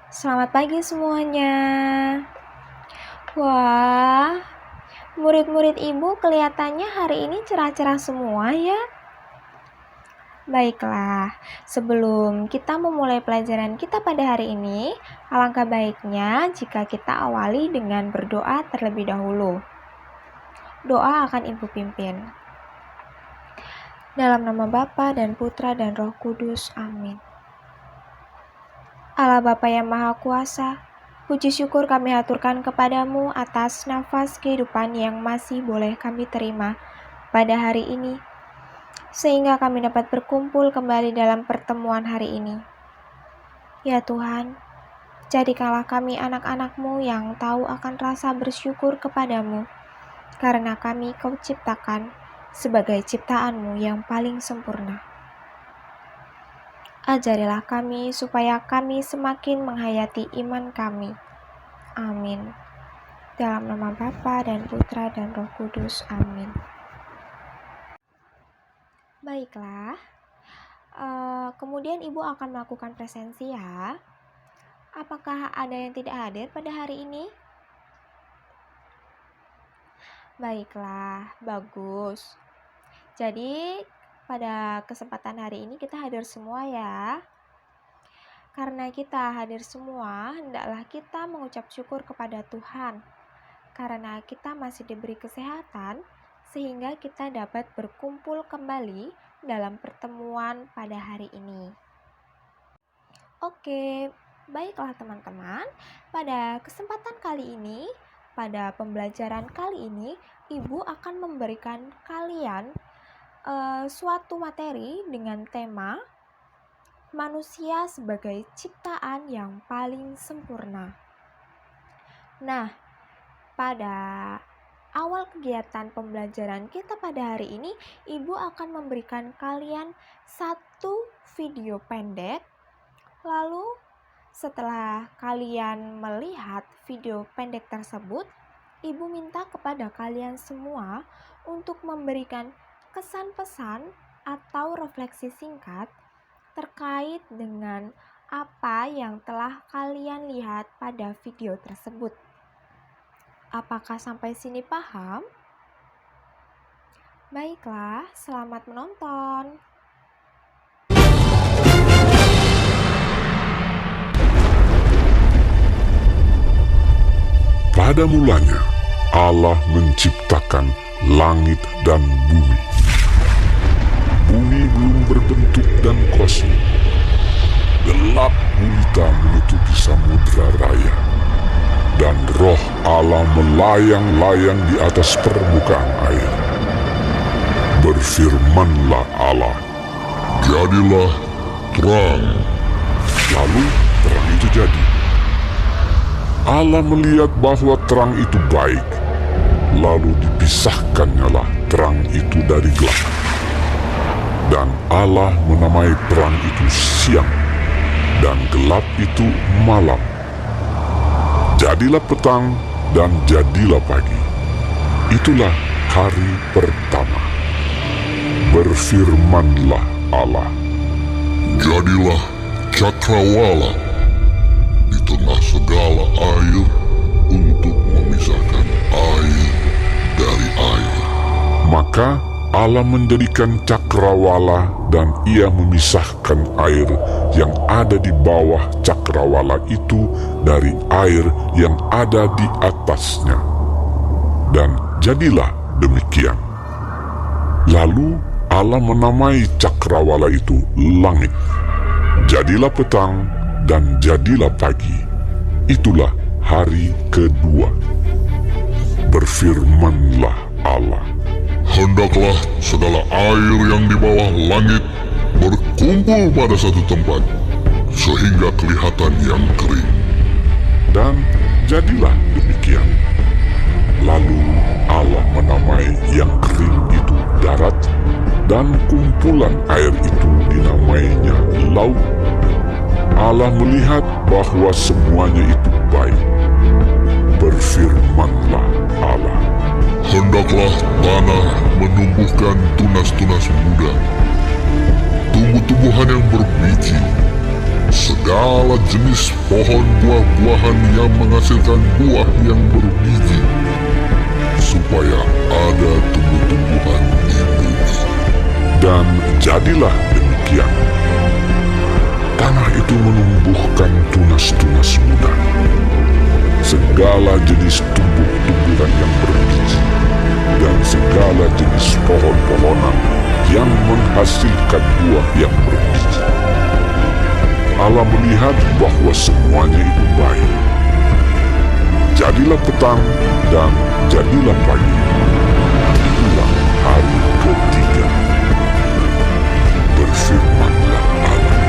Selamat pagi semuanya. Wah, murid-murid ibu kelihatannya hari ini cerah-cerah semua ya. Baiklah, sebelum kita memulai pelajaran kita pada hari ini, alangkah baiknya jika kita awali dengan berdoa terlebih dahulu. Doa akan ibu pimpin. Dalam nama Bapa dan Putra dan Roh Kudus, amin. Allah Bapa yang Maha Kuasa, puji syukur kami haturkan kepadamu atas nafas kehidupan yang masih boleh kami terima pada hari ini, sehingga kami dapat berkumpul kembali dalam pertemuan hari ini. Ya Tuhan, jadikanlah kami anak-anak-Mu yang tahu akan rasa bersyukur kepadamu, karena kami Kau ciptakan sebagai ciptaan-Mu yang paling sempurna. Ajarilah kami supaya kami semakin menghayati iman kami. Amin. Dalam nama Bapa dan Putra dan Roh Kudus. Amin. Baiklah. Kemudian Ibu akan melakukan presensi ya. Apakah ada yang tidak hadir pada hari ini? Baiklah, bagus. Jadi pada kesempatan hari ini kita hadir semua ya. Karena kita hadir semua, hendaklah kita mengucap syukur kepada Tuhan. Karena kita masih diberi kesehatan, sehingga kita dapat berkumpul kembali dalam pertemuan pada hari ini. Oke, baiklah teman-teman. Pada kesempatan kali ini, pada pembelajaran kali ini, Ibu akan memberikan kalian suatu materi dengan tema manusia sebagai ciptaan yang paling sempurna. Nah, pada awal kegiatan pembelajaran kita pada hari ini, Ibu akan memberikan kalian satu video pendek. Lalu, setelah kalian melihat video pendek tersebut, Ibu minta kepada kalian semua untuk memberikan kesan-pesan atau refleksi singkat terkait dengan apa yang telah kalian lihat pada video tersebut. Apakah sampai sini paham? Baiklah, selamat menonton. Pada mulanya, Allah menciptakan langit dan bumi. Bumi belum berbentuk dan kosong. Gelap gulita menutupi samudra raya. Dan roh Allah melayang-layang di atas permukaan air. Berfirmanlah Allah, "Jadilah terang." Lalu terang itu jadi. Allah melihat bahwa terang itu baik. Lalu dipisahkannyalah terang itu dari gelap. Dan Allah menamai terang itu siang, dan gelap itu malam. Jadilah petang dan jadilah pagi. Itulah hari pertama. Berfirmanlah Allah, "Jadilah cakrawala di tengah segala air untuk memisahkan air dari air." Maka Allah menjadikan cakrawala dan Ia memisahkan air yang ada di bawah cakrawala itu dari air yang ada di atasnya. Dan jadilah demikian. Lalu Allah menamai cakrawala itu langit. Jadilah petang dan jadilah pagi. Itulah hari kedua. Berfirmanlah Allah, "Hendaklah segala air yang di bawah langit berkumpul pada satu tempat, sehingga kelihatan yang kering." Dan jadilah demikian. Lalu Allah menamai yang kering itu darat, dan kumpulan air itu dinamainya laut. Allah melihat bahwa semuanya itu baik. Berfirmanlah Allah, "Hendaklah tanah menumbuhkan tunas-tunas muda, tumbuh-tumbuhan yang berbiji, segala jenis pohon buah-buahan yang menghasilkan buah yang berbiji, supaya ada tumbuh-tumbuhan di bumi. Dan jadilah demikian. Tanah itu menumbuhkan tunas-tunas muda, segala jenis tumbuh-tumbuhan yang berbiji, dan segala jenis pohon-pohonan yang menghasilkan buah yang berbiji. Allah melihat bahwa semuanya itu baik. Jadilah petang dan jadilah pagi. Itulah hari ketiga. Berfirmanlah Allah.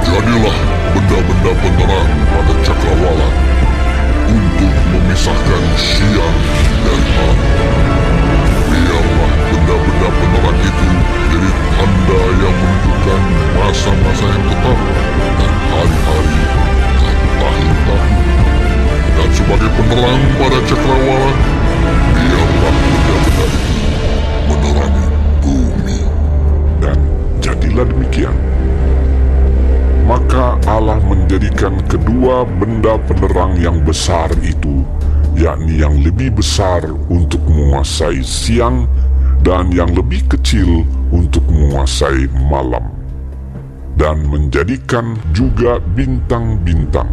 Jadilah benda-benda penerang pada cakrawala untuk memisahkan siang dan malam. Biarlah benda-benda penerang itu jadi tanda yang menunjukkan masa-masa yang tetap dan hari-hari dan tahun-tahun. Dan sebagai penerang pada cakrawala, biarlah benda-benda itu menerangi bumi. Dan jadilah demikian. Maka Allah menjadikan kedua benda penerang yang besar itu, yakni yang lebih besar untuk menguasai siang dan yang lebih kecil untuk menguasai malam, dan menjadikan juga bintang-bintang.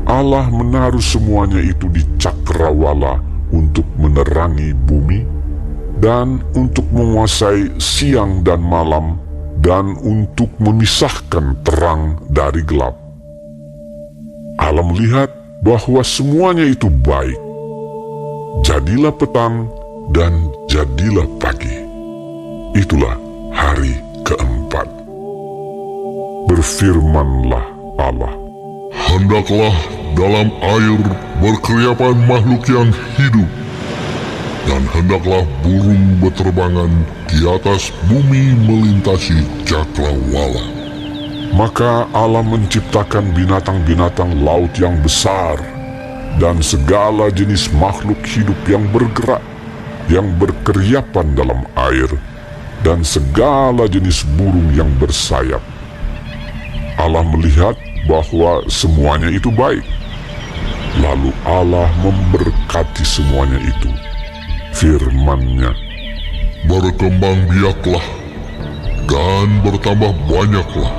Allah menaruh semuanya itu di cakrawala untuk menerangi bumi, dan untuk menguasai siang dan malam, dan untuk memisahkan terang dari gelap. Allah melihat bahwa semuanya itu baik. Jadilah petang dan jadilah pagi. Itulah hari keempat. Berfirmanlah Allah. Hendaklah dalam air berkeriapan makhluk yang hidup, dan hendaklah burung berterbangan di atas bumi melintasi cakrawala. Maka Allah menciptakan binatang-binatang laut yang besar, dan segala jenis makhluk hidup yang bergerak, yang berkeriapan dalam air, dan segala jenis burung yang bersayap. Allah melihat bahwa semuanya itu baik. Lalu Allah memberkati semuanya itu. Firman-Nya, berkembang biaklah dan bertambah banyaklah,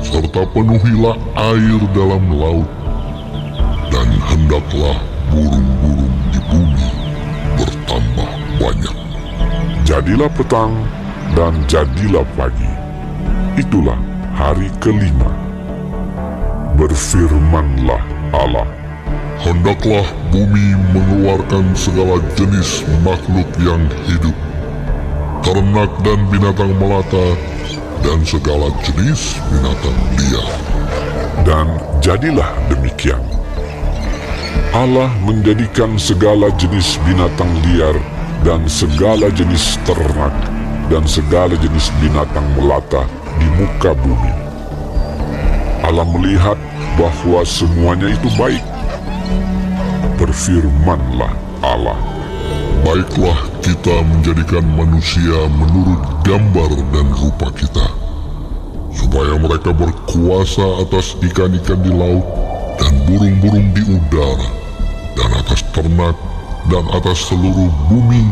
serta penuhilah air dalam laut, dan hendaklah burung-burung di bumi bertambah banyak. Jadilah petang dan jadilah pagi. Itulah hari kelima. Berfirmanlah Allah. Hendaklah bumi mengeluarkan segala jenis makhluk yang hidup, ternak dan binatang melata, dan segala jenis binatang liar. Dan jadilah demikian. Allah menjadikan segala jenis binatang liar dan segala jenis ternak dan segala jenis binatang melata di muka bumi. Allah melihat bahwa semuanya itu baik. Berfirmanlah Allah. Baiklah kita menjadikan manusia menurut gambar dan rupa kita, supaya mereka berkuasa atas ikan-ikan di laut dan burung-burung di udara, dan atas ternak, dan atas seluruh bumi,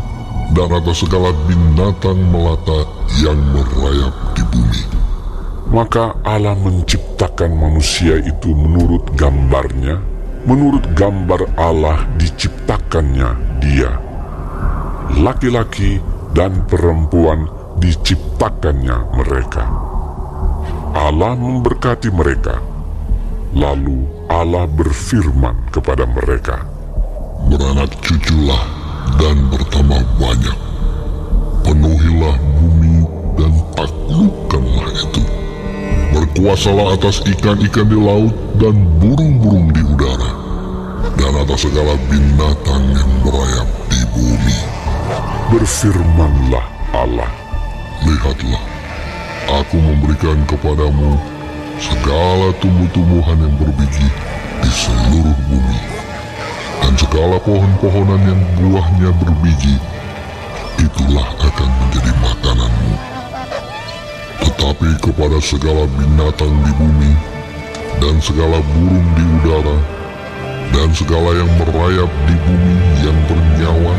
dan atas segala binatang melata yang merayap di bumi. Maka Allah menciptakan manusia itu menurut gambarnya, menurut gambar Allah diciptakannya dia. Laki-laki dan perempuan diciptakannya mereka. Allah memberkati mereka. Lalu Allah berfirman kepada mereka, beranak cuculah dan bertambah banyak. Penuhilah bumi dan taklukkanlah itu. Berkuasalah atas ikan-ikan di laut dan burung-burung di udara, dan atas segala binatang yang merayap di bumi. Berfirmanlah Allah. Lihatlah, aku memberikan kepadamu segala tumbuh-tumbuhan yang berbiji di seluruh bumi, dan segala pohon-pohonan yang buahnya berbiji, itulah akan menjadi makananmu. Tetapi kepada segala binatang di bumi, dan segala burung di udara, dan segala yang merayap di bumi yang bernyawa,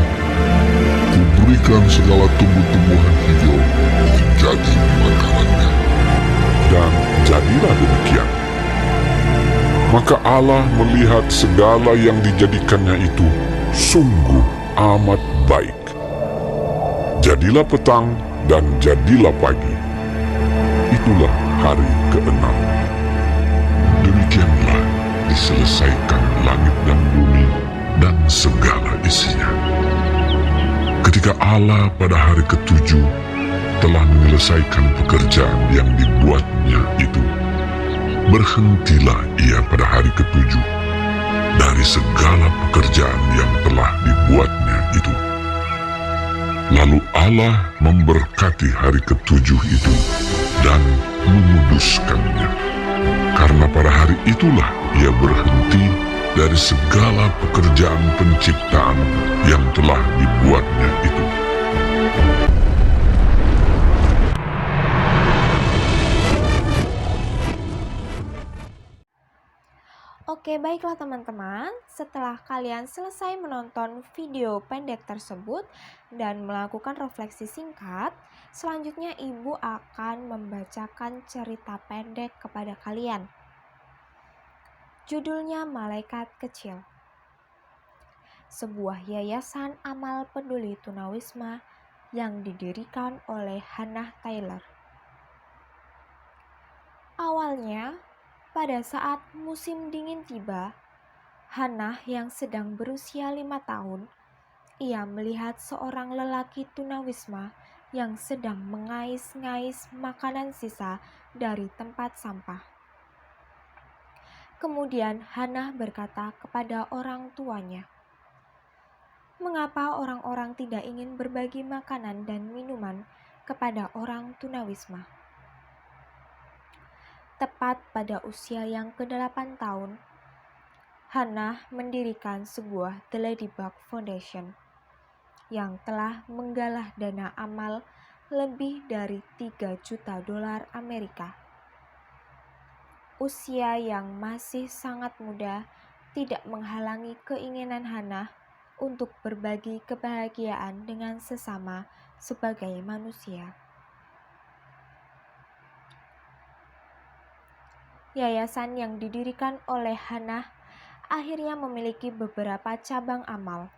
kuberikan segala tumbuh-tumbuhan hijau menjadi makanannya. Dan jadilah demikian. Maka Allah melihat segala yang dijadikannya itu sungguh amat baik. Jadilah petang dan jadilah pagi. Itulah hari ke-6. Demikianlah diselesaikan langit dan bumi dan segala isinya. Ketika Allah pada hari ke-7 telah menyelesaikan pekerjaan yang dibuatnya itu, berhentilah ia pada hari ke-7 dari segala pekerjaan yang telah dibuatnya itu. Lalu Allah memberkati hari ke-7 itu dan menguduskannya, karena pada hari itulah ia berhenti dari segala pekerjaan penciptaan yang telah dibuatnya itu. Oke, baiklah teman-teman. Setelah kalian selesai menonton video pendek tersebut dan melakukan refleksi singkat, selanjutnya Ibu akan membacakan cerita pendek kepada kalian. Judulnya Malaikat Kecil. Sebuah yayasan amal peduli tunawisma yang didirikan oleh Hannah Taylor. Awalnya, pada saat musim dingin tiba, Hannah yang sedang berusia 5 tahun, ia melihat seorang lelaki tunawisma yang sedang mengais-ngais makanan sisa dari tempat sampah. Kemudian Hannah berkata kepada orang tuanya, "Mengapa orang-orang tidak ingin berbagi makanan dan minuman kepada orang tunawisma?" Tepat pada usia yang ke-8 tahun, Hannah mendirikan sebuah The Ladybug Foundation yang telah menggalah dana amal lebih dari 3 juta dolar Amerika. Usia yang masih sangat muda tidak menghalangi keinginan Hannah untuk berbagi kebahagiaan dengan sesama sebagai manusia. Yayasan yang didirikan oleh Hannah akhirnya memiliki beberapa cabang amal.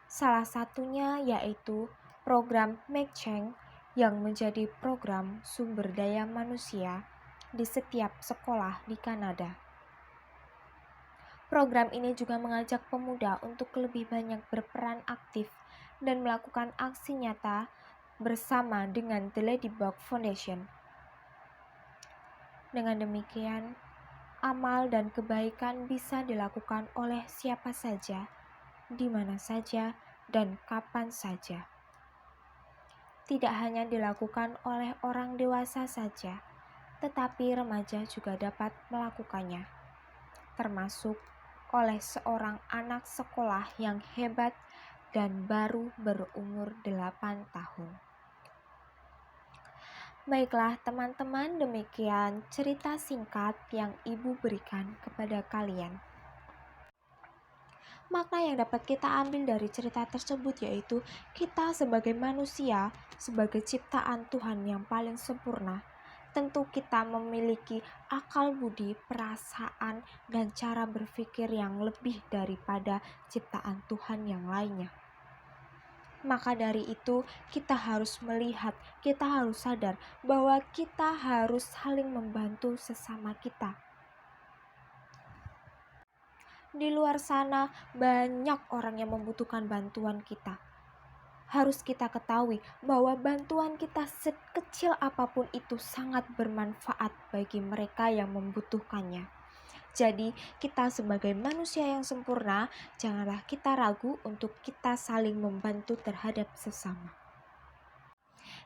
Salah satunya yaitu program McChange yang menjadi program sumber daya manusia di setiap sekolah di Kanada. Program ini juga mengajak pemuda untuk lebih banyak berperan aktif dan melakukan aksi nyata bersama dengan The Ladybug Foundation. Dengan demikian, amal dan kebaikan bisa dilakukan oleh siapa saja, di mana saja, dan kapan saja. Tidak hanya dilakukan oleh orang dewasa saja, tetapi remaja juga dapat melakukannya, termasuk oleh seorang anak sekolah yang hebat dan baru berumur 8 tahun. Baiklah teman-teman, demikian cerita singkat yang Ibu berikan kepada kalian. Makna yang dapat kita ambil dari cerita tersebut yaitu kita sebagai manusia, sebagai ciptaan Tuhan yang paling sempurna, tentu kita memiliki akal budi, perasaan, dan cara berpikir yang lebih daripada ciptaan Tuhan yang lainnya. Maka dari itu kita harus melihat, kita harus sadar bahwa kita harus saling membantu sesama kita. Di luar sana banyak orang yang membutuhkan bantuan kita. Harus kita ketahui bahwa bantuan kita sekecil apapun itu sangat bermanfaat bagi mereka yang membutuhkannya. Jadi kita sebagai manusia yang sempurna, janganlah kita ragu untuk kita saling membantu terhadap sesama.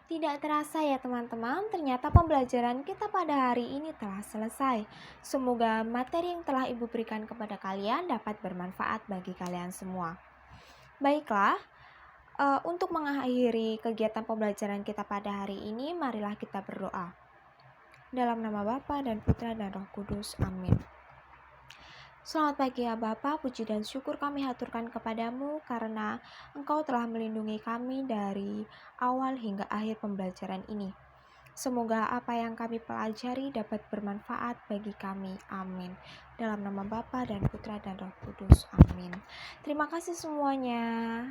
Tidak terasa ya teman-teman, ternyata pembelajaran kita pada hari ini telah selesai. Semoga materi yang telah Ibu berikan kepada kalian dapat bermanfaat bagi kalian semua. Baiklah, Untuk mengakhiri kegiatan pembelajaran kita pada hari ini, marilah kita berdoa. Dalam nama Bapa dan Putra dan Roh Kudus. Amin. Selamat pagi ya Bapa, puji dan syukur kami haturkan kepadamu karena Engkau telah melindungi kami dari awal hingga akhir pembelajaran ini. Semoga apa yang kami pelajari dapat bermanfaat bagi kami. Amin. Dalam nama Bapa dan Putra dan Roh Kudus. Amin. Terima kasih semuanya.